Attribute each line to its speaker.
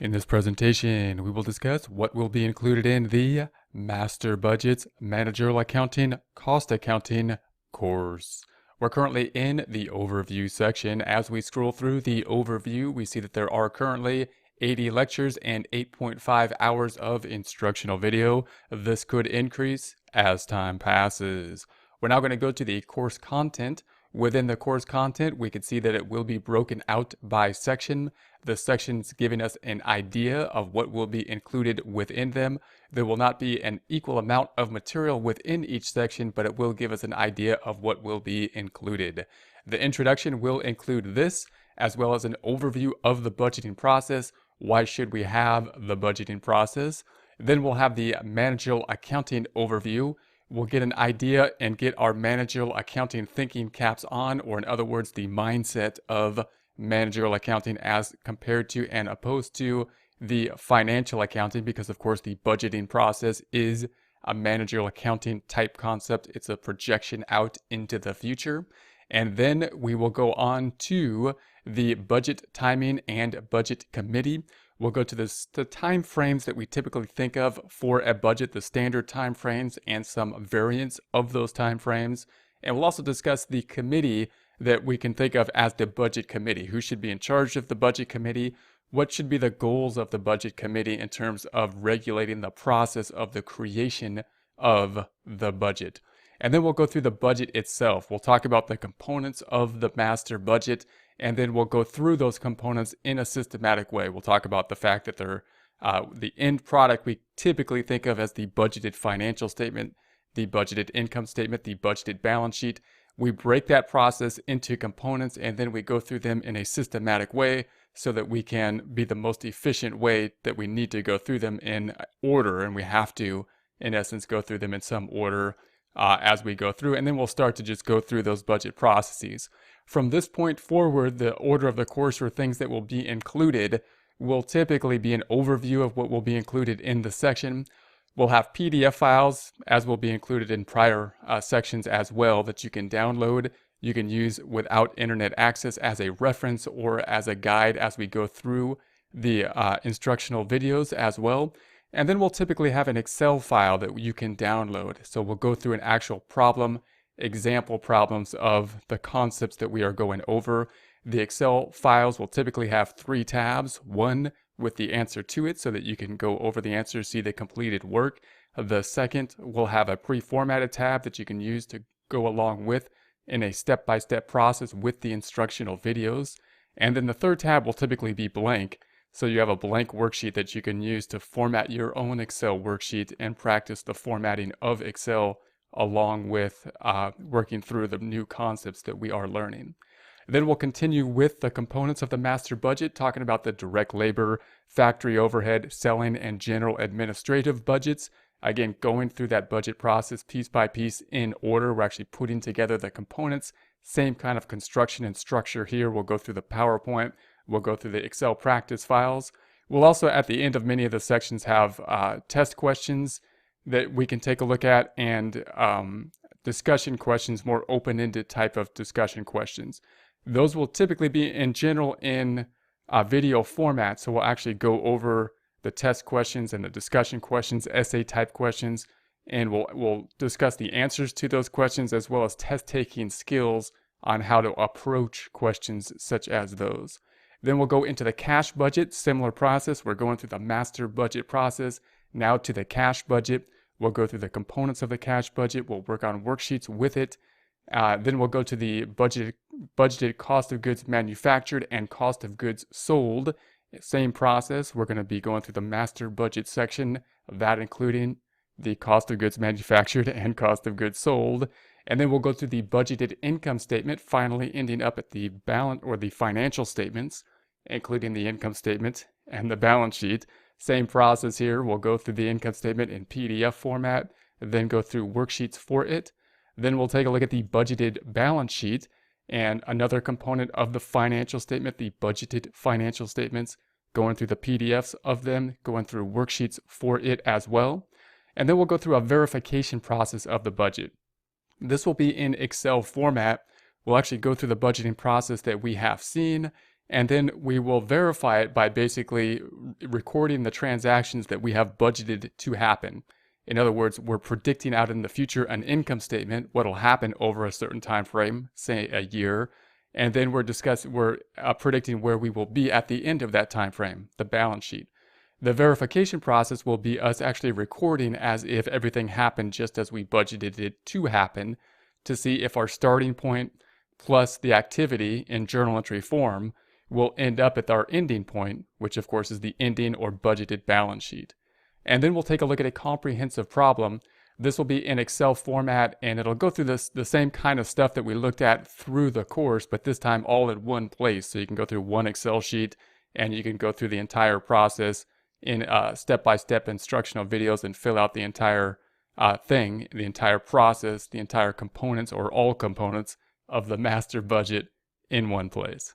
Speaker 1: In this presentation, we will discuss what will be included in the Master Budget's Managerial Accounting Cost Accounting course. We're currently in the overview section. As we scroll through the overview, we see that there are currently 80 lectures and 8.5 hours of instructional video. This could increase as time passes. We're now going to go to the course content. Within the course content, we can see that it will be broken out by section. The sections giving us an idea of what will be included within them. There will not be an equal amount of material within each section, but it will give us an idea of what will be included. The introduction will include this, as well as an overview of the budgeting process. Why should we have the budgeting process? Then we'll have the managerial accounting overview. We'll get an idea and get our managerial accounting thinking caps on, or in other words, the mindset of managerial accounting as compared to and opposed to the financial accounting, because of course the budgeting process is a managerial accounting type concept. It's a projection out into the future. And then we will go on to the budget timing and budget committee. We'll go to the time frames that we typically think of for a budget, the standard time frames and some variants of those time frames. And we'll also discuss the committee that we can think of as the budget committee. Who should be in charge of the budget committee? What should be the goals of the budget committee in terms of regulating the process of the creation of the budget? And then we'll go through the budget itself. We'll talk about the components of the master budget, and then we'll go through those components in a systematic way. We'll talk about the fact that they're the end product we typically think of as the budgeted financial statement, the budgeted income statement, the budgeted balance sheet. We break that process into components, and then we go through them in a systematic way so that we can be the most efficient way that we need to go through them in order. And we have to, in essence, go through them in some order as we go through. And then we'll start to just go through those budget processes. From this point forward, the order of the course or things that will be included will typically be an overview of what will be included in the section. We'll have PDF files, as will be included in prior sections as well, that you can download. You can use without internet access as a reference or as a guide as we go through the instructional videos as well. And then we'll typically have an Excel file that you can download. So we'll go through an actual problem, example problems of the concepts that we are going over. The Excel files will typically have 3 tabs, one with the answer to it so that you can go over the answer, see the completed work. The second will have a pre-formatted tab that you can use to go along with in a step-by-step process with the instructional videos. And then the third tab will typically be blank. So you have a blank worksheet that you can use to format your own Excel worksheet and practice the formatting of Excel along with working through the new concepts that we are learning. Then we'll continue with the components of the master budget, talking about the direct labor, factory overhead, selling, and general administrative budgets. Again, going through that budget process piece by piece in order. We're actually putting together the components. Same kind of construction and structure here. We'll go through the PowerPoint. We'll go through the Excel practice files. We'll also, at the end of many of the sections, have test questions that we can take a look at, and discussion questions, more open-ended type of discussion questions. Those will typically be in general in video format, so we'll actually go over the test questions and the discussion questions, essay type questions, and we'll discuss the answers to those questions as well as test-taking skills on how to approach questions such as those. Then we'll go into the cash budget, similar process. We're going through the master budget process, now to the cash budget. We'll go through the components of the cash budget. We'll work on worksheets with it. Then we'll go to the budgeted cost of goods manufactured and cost of goods sold. Same process. We're going to be going through the master budget section of that, including the cost of goods manufactured and cost of goods sold. And then we'll go through the budgeted income statement, finally ending up at the balance or the financial statements, including the income statement and the balance sheet. Same process here. We'll go through the income statement in PDF format, then go through worksheets for it. Then we'll take a look at the budgeted balance sheet and another component of the financial statement, the budgeted financial statements, going through the PDFs of them, going through worksheets for it as well. And then we'll go through a verification process of the budget. This will be in Excel format. We'll actually go through the budgeting process that we have seen, And then we will verify it by basically recording the transactions that we have budgeted to happen. In other words, we're predicting out in the future an income statement, what will happen over a certain time frame, say a year, and then we're predicting where we will be at the end of that time frame, the balance sheet. The verification process will be us actually recording as if everything happened just as we budgeted it to happen, to see if our starting point plus the activity in journal entry form will end up at our ending point, which of course is the ending or budgeted balance sheet. And then we'll take a look at a comprehensive problem. This will be in Excel format, and it'll go through the same kind of stuff that we looked at through the course, but this time all in one place. So you can go through one Excel sheet and you can go through the entire process in step-by-step instructional videos and fill out the entire thing, the entire process, the entire components or all components of the master budget in one place.